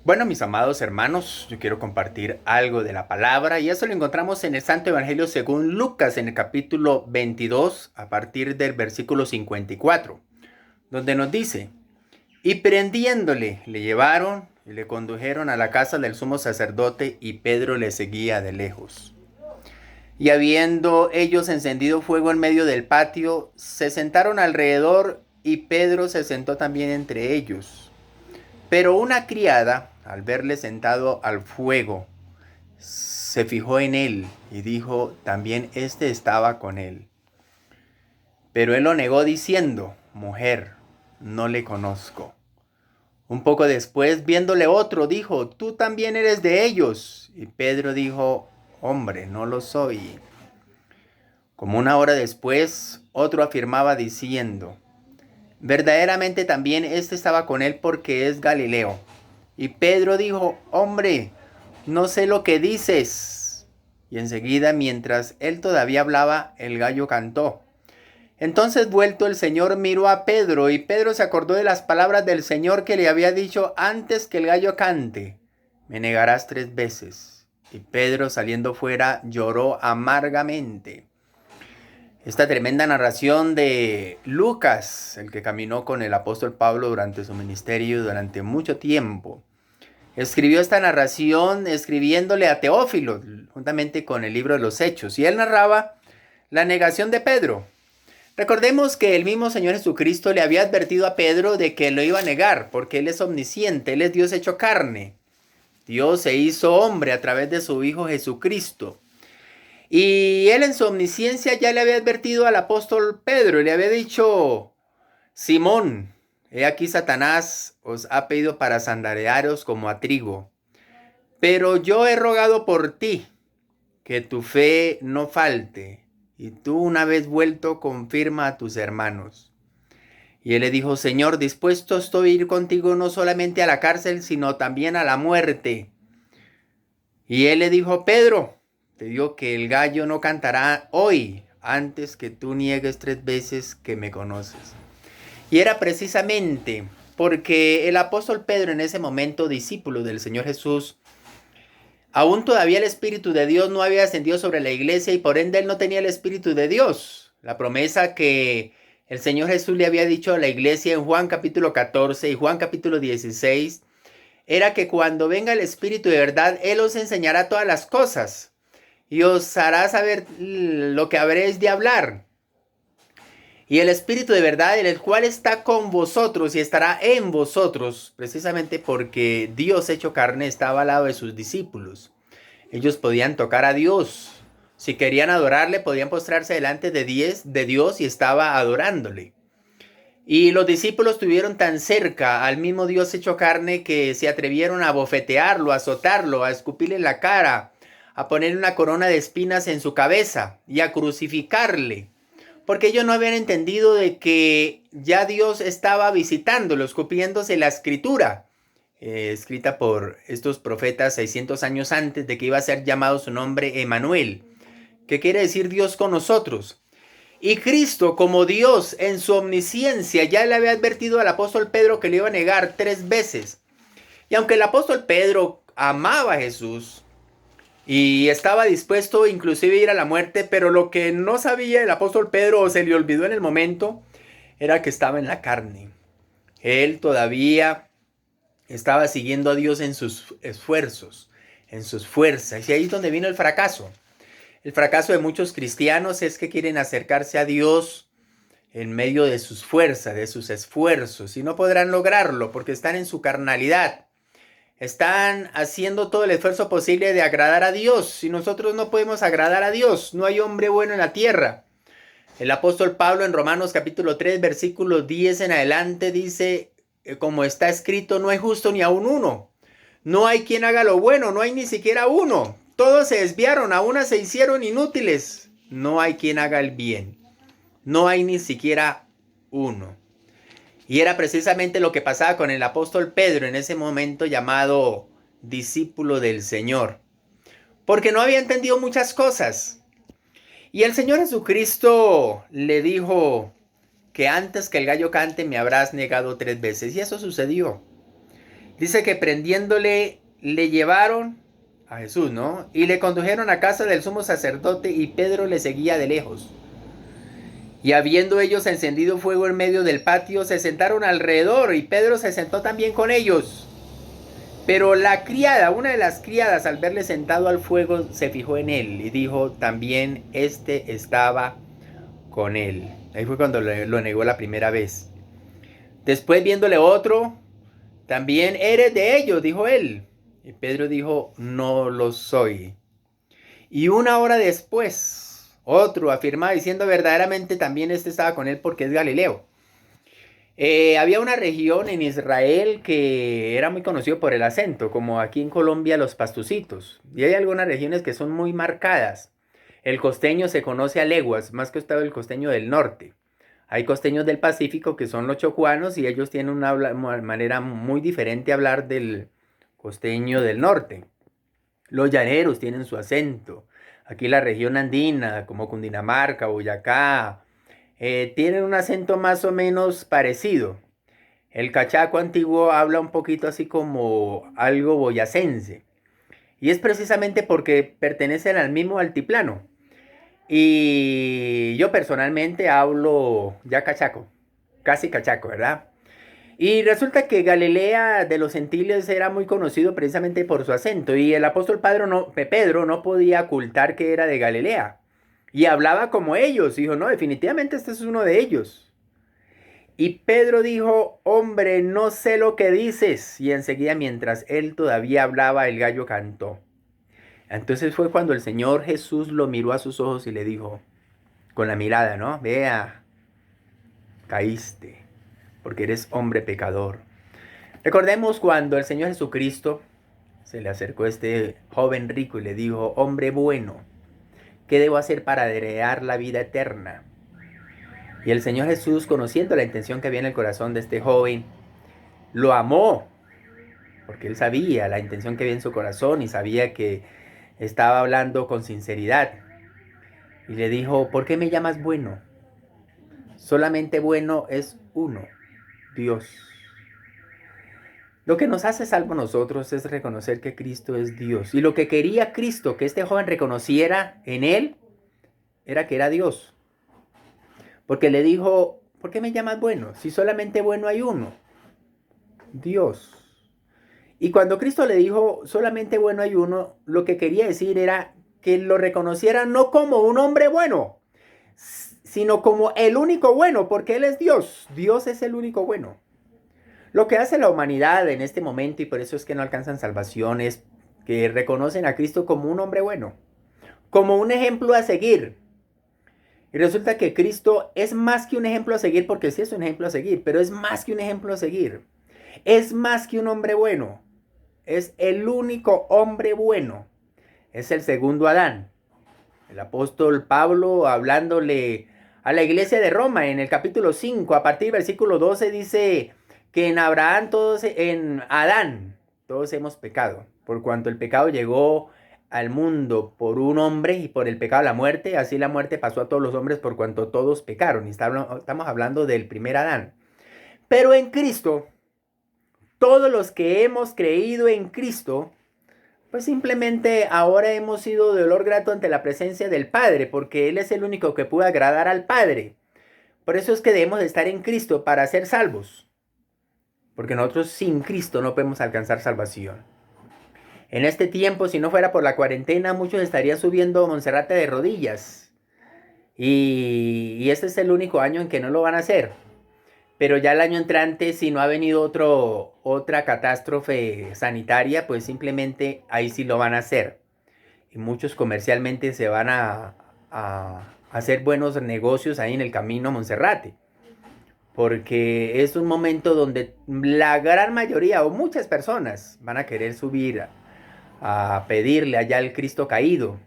Bueno, mis amados hermanos, yo quiero compartir algo de la palabra y eso lo encontramos en el Santo Evangelio según Lucas en el capítulo 22 a partir del versículo 54, donde nos dice, y prendiéndole le llevaron y le condujeron a la casa del sumo sacerdote y Pedro le seguía de lejos. Y habiendo ellos encendido fuego en medio del patio, se sentaron alrededor y Pedro se sentó también entre ellos. Pero una criada, al verle sentado al fuego, se fijó en él y dijo, también éste estaba con él. Pero él lo negó diciendo, mujer, no le conozco. Un poco después, viéndole otro, dijo, tú también eres de ellos. Y Pedro dijo, hombre, no lo soy. Como una hora después, otro afirmaba diciendo, verdaderamente también éste estaba con él porque es Galileo. Y Pedro dijo, hombre, no sé lo que dices. Y enseguida, mientras él todavía hablaba, el gallo cantó. Entonces vuelto el Señor miró a Pedro, y Pedro se acordó de las palabras del Señor que le había dicho antes que el gallo cante, me negarás 3 veces. Y Pedro saliendo fuera lloró amargamente. Esta tremenda narración de Lucas, el que caminó con el apóstol Pablo durante su ministerio durante mucho tiempo, escribió esta narración escribiéndole a Teófilo, juntamente con el libro de los Hechos, y él narraba la negación de Pedro. Recordemos que el mismo Señor Jesucristo le había advertido a Pedro de que lo iba a negar, porque Él es omnisciente, Él es Dios hecho carne. Dios se hizo hombre a través de su Hijo Jesucristo. Y Él en su omnisciencia ya le había advertido al apóstol Pedro, y le había dicho, Simón, he aquí Satanás os ha pedido para sandarearos como a trigo. Pero yo he rogado por ti, que tu fe no falte, y tú una vez vuelto confirma a tus hermanos. Y él le dijo, Señor, dispuesto estoy a ir contigo no solamente a la cárcel, sino también a la muerte. Y él le dijo, Pedro, te digo que el gallo no cantará hoy antes que tú niegues 3 veces que me conoces. Y era precisamente porque el apóstol Pedro en ese momento, discípulo del Señor Jesús, aún todavía el Espíritu de Dios no había ascendido sobre la iglesia y por ende él no tenía el Espíritu de Dios. La promesa que el Señor Jesús le había dicho a la iglesia en Juan capítulo 14 y Juan capítulo 16 era que cuando venga el Espíritu de verdad, Él os enseñará todas las cosas y os hará saber lo que habréis de hablar. Y el Espíritu de verdad, el cual está con vosotros y estará en vosotros, precisamente porque Dios hecho carne estaba al lado de sus discípulos. Ellos podían tocar a Dios. Si querían adorarle, podían postrarse delante de Dios y estaba adorándole. Y los discípulos estuvieron tan cerca al mismo Dios hecho carne que se atrevieron a bofetearlo, a azotarlo, a escupirle la cara, a poner una corona de espinas en su cabeza y a crucificarle. Porque ellos no habían entendido de que ya Dios estaba visitándolos, copiándose la escritura, escrita por estos profetas 600 años antes de que iba a ser llamado su nombre Emanuel, que quiere decir Dios con nosotros. Y Cristo, como Dios en su omnisciencia, ya le había advertido al apóstol Pedro que le iba a negar 3 veces. Y aunque el apóstol Pedro amaba a Jesús y estaba dispuesto inclusive a ir a la muerte, pero lo que no sabía el apóstol Pedro o se le olvidó en el momento era que estaba en la carne. Él todavía estaba siguiendo a Dios en sus esfuerzos, en sus fuerzas. Y ahí es donde vino el fracaso. El fracaso de muchos cristianos es que quieren acercarse a Dios en medio de sus fuerzas, de sus esfuerzos, y no podrán lograrlo porque están en su carnalidad. Están haciendo todo el esfuerzo posible de agradar a Dios. Y nosotros no podemos agradar a Dios. No hay hombre bueno en la tierra. El apóstol Pablo en Romanos capítulo 3, versículo 10 en adelante dice, como está escrito, no hay justo ni aun uno. No hay quien haga lo bueno, no hay ni siquiera uno. Todos se desviaron, a una se hicieron inútiles. No hay quien haga el bien. No hay ni siquiera uno. Y era precisamente lo que pasaba con el apóstol Pedro en ese momento llamado discípulo del Señor. Porque no había entendido muchas cosas. Y el Señor Jesucristo le dijo que antes que el gallo cante me habrás negado 3 veces. Y eso sucedió. Dice que prendiéndole le llevaron a Jesús, ¿no? Y le condujeron a casa del sumo sacerdote y Pedro le seguía de lejos. Y habiendo ellos encendido fuego en medio del patio, se sentaron alrededor y Pedro se sentó también con ellos. Pero la criada, una de las criadas, al verle sentado al fuego, se fijó en él y dijo, también este estaba con él. Ahí fue cuando lo negó la primera vez. Después viéndole otro, también eres de ellos, dijo él. Y Pedro dijo, no lo soy. Y una hora después, otro afirmaba diciendo, verdaderamente también este estaba con él porque es Galileo. Había una región en Israel que era muy conocido por el acento, como aquí en Colombia los pastucitos. Y hay algunas regiones que son muy marcadas. El costeño se conoce a leguas, más que el costeño del norte. Hay costeños del Pacífico que son los chocuanos y ellos tienen una manera muy diferente de hablar del costeño del norte. Los llaneros tienen su acento. Aquí la región andina, como Cundinamarca, Boyacá, tienen un acento más o menos parecido. El cachaco antiguo habla un poquito así como algo boyacense. Y es precisamente porque pertenecen al mismo altiplano. Y yo personalmente hablo ya cachaco, casi cachaco, ¿verdad? Y resulta que Galilea de los gentiles era muy conocido precisamente por su acento. Y el apóstol Pedro no podía ocultar que era de Galilea. Y hablaba como ellos. Dijo, no, definitivamente este es uno de ellos. Y Pedro dijo, hombre, no sé lo que dices. Y enseguida, mientras él todavía hablaba, el gallo cantó. Entonces fue cuando el Señor Jesús lo miró a sus ojos y le dijo, con la mirada, ¿no? Vea, caíste, porque eres hombre pecador. Recordemos cuando el Señor Jesucristo se le acercó a este joven rico y le dijo, hombre bueno, ¿qué debo hacer para heredar la vida eterna? Y el Señor Jesús, conociendo la intención que había en el corazón de este joven, lo amó, porque él sabía la intención que había en su corazón y sabía que estaba hablando con sinceridad. Y le dijo, ¿por qué me llamas bueno? Solamente bueno es uno, Dios. Lo que nos hace salvo a nosotros es reconocer que Cristo es Dios. Y lo que quería Cristo que este joven reconociera en él era que era Dios. Porque le dijo, ¿por qué me llamas bueno? Si solamente bueno hay uno, Dios. Y cuando Cristo le dijo, solamente bueno hay uno, lo que quería decir era que lo reconociera no como un hombre bueno, sino como el único bueno, porque Él es Dios. Dios es el único bueno. Lo que hace la humanidad en este momento, y por eso es que no alcanzan salvación, es que reconocen a Cristo como un hombre bueno, como un ejemplo a seguir. Y resulta que Cristo es más que un ejemplo a seguir, porque sí es un ejemplo a seguir, pero es más que un ejemplo a seguir. Es más que un hombre bueno. Es el único hombre bueno. Es el segundo Adán. El apóstol Pablo, hablándole a la iglesia de Roma en el capítulo 5, a partir del versículo 12, dice que en en Adán, todos hemos pecado. Por cuanto el pecado llegó al mundo por un hombre y por el pecado la muerte, así la muerte pasó a todos los hombres por cuanto todos pecaron. Y estamos hablando del primer Adán. Pero en Cristo, todos los que hemos creído en Cristo, pues simplemente ahora hemos sido de olor grato ante la presencia del Padre, porque Él es el único que puede agradar al Padre. Por eso es que debemos estar en Cristo para ser salvos. Porque nosotros sin Cristo no podemos alcanzar salvación. En este tiempo, si no fuera por la cuarentena, muchos estarían subiendo a Monserrate de rodillas. Y este es el único año en que no lo van a hacer. Pero ya el año entrante, si no ha venido otra catástrofe sanitaria, pues simplemente ahí sí lo van a hacer. Y muchos comercialmente se van a hacer buenos negocios ahí en el camino a Monserrate. Porque es un momento donde la gran mayoría o muchas personas van a querer subir a pedirle allá al Cristo caído.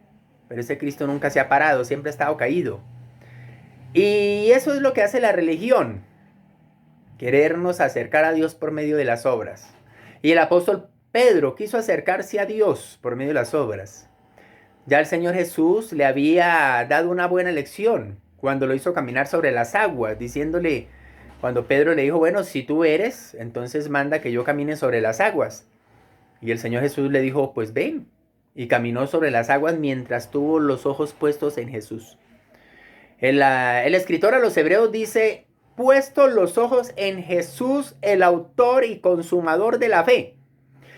Pero ese Cristo nunca se ha parado, siempre ha estado caído. Y eso es lo que hace la religión. Querernos acercar a Dios por medio de las obras. Y el apóstol Pedro quiso acercarse a Dios por medio de las obras. Ya el Señor Jesús le había dado una buena lección cuando lo hizo caminar sobre las aguas, diciéndole Cuando Pedro le dijo, bueno, si tú eres, entonces manda que yo camine sobre las aguas. Y el Señor Jesús le dijo, pues ven. Y caminó sobre las aguas mientras tuvo los ojos puestos en Jesús. El escritor a los Hebreos dice, puestos los ojos en Jesús, el autor y consumador de la fe.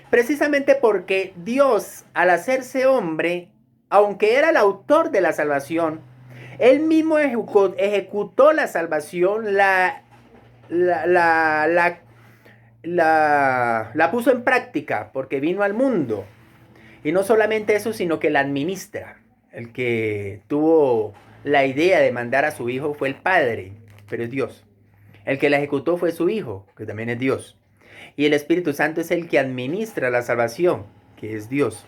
Precisamente porque Dios, al hacerse hombre, aunque era el autor de la salvación, él mismo ejecutó la salvación, la puso en práctica porque vino al mundo. Y no solamente eso, sino que la administra. El que tuvo la idea de mandar a su hijo fue el Padre, pero es Dios. El que la ejecutó fue su Hijo, que también es Dios. Y el Espíritu Santo es el que administra la salvación, que es Dios.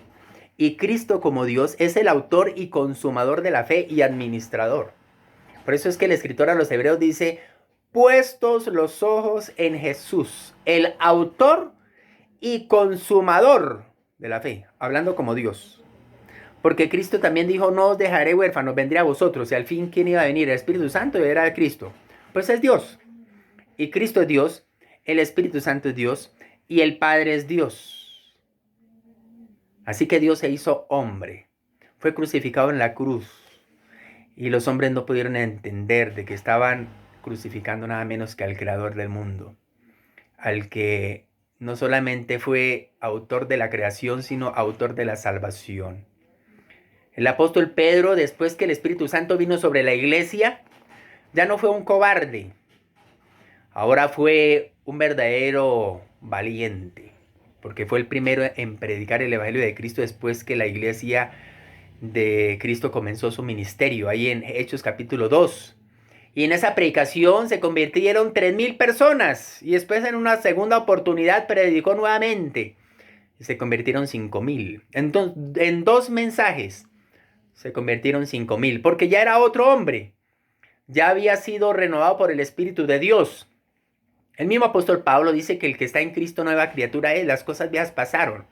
Y Cristo como Dios es el autor y consumador de la fe y administrador. Por eso es que el escritor a los Hebreos dice, puestos los ojos en Jesús, el autor y consumador de la fe, hablando como Dios. Porque Cristo también dijo, no os dejaré huérfanos, vendré a vosotros. Y al fin, ¿quién iba a venir? El Espíritu Santo era Cristo. Pues es Dios. Y Cristo es Dios, el Espíritu Santo es Dios y el Padre es Dios. Así que Dios se hizo hombre, fue crucificado en la cruz y los hombres no pudieron entender de que estaban crucificando nada menos que al creador del mundo, al que no solamente fue autor de la creación, sino autor de la salvación. El apóstol Pedro, después que el Espíritu Santo vino sobre la iglesia, ya no fue un cobarde. Ahora fue un verdadero valiente, porque fue el primero en predicar el Evangelio de Cristo después que la iglesia de Cristo comenzó su ministerio, ahí en Hechos capítulo 2. Y en esa predicación se convirtieron 3,000 personas, y después en una segunda oportunidad predicó nuevamente, y se convirtieron 5,000. Entonces, en 2 mensajes se convirtieron 5,000, porque ya era otro hombre, ya había sido renovado por el Espíritu de Dios. El mismo apóstol Pablo dice que el que está en Cristo nueva criatura es, las cosas viejas pasaron.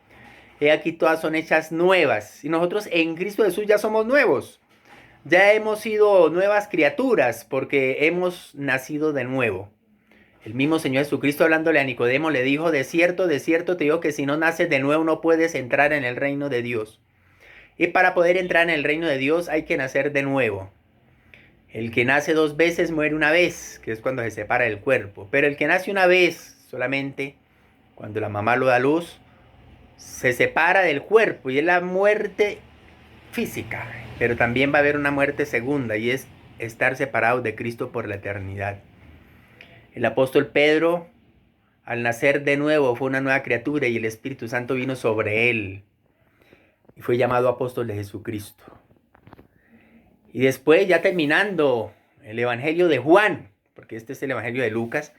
He aquí todas son hechas nuevas. Y nosotros en Cristo Jesús ya somos nuevos. Ya hemos sido nuevas criaturas porque hemos nacido de nuevo. El mismo Señor Jesucristo hablándole a Nicodemo le dijo, de cierto te digo que si no naces de nuevo no puedes entrar en el reino de Dios. Y para poder entrar en el reino de Dios hay que nacer de nuevo. El que nace 2 veces muere una vez, que es cuando se separa del cuerpo. Pero el que nace una vez, solamente cuando la mamá lo da a luz, se separa del cuerpo y es la muerte física. Pero también va a haber una muerte segunda y es estar separados de Cristo por la eternidad. El apóstol Pedro, al nacer de nuevo, fue una nueva criatura y el Espíritu Santo vino sobre él. Y fue llamado apóstol de Jesucristo. Y después, ya terminando el Evangelio de Juan, porque este es el Evangelio de Lucas,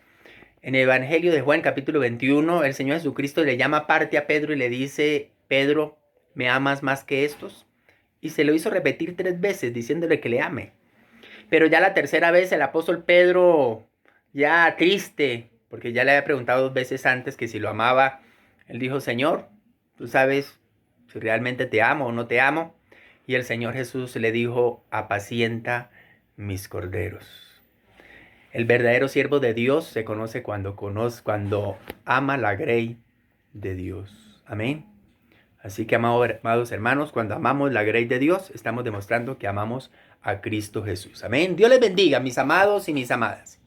en el Evangelio de Juan, capítulo 21, el Señor Jesucristo le llama aparte a Pedro y le dice, Pedro, ¿me amas más que estos? Y se lo hizo repetir 3 veces, diciéndole que le ame. Pero ya la tercera vez el apóstol Pedro, ya triste, porque ya le había preguntado 2 veces antes que si lo amaba, él dijo, Señor, tú sabes si realmente te amo o no te amo. Y el Señor Jesús le dijo, apacienta mis corderos. El verdadero siervo de Dios se conoce cuando ama la grey de Dios. Amén. Así que, amados hermanos, cuando amamos la grey de Dios, estamos demostrando que amamos a Cristo Jesús. Amén. Dios les bendiga, mis amados y mis amadas.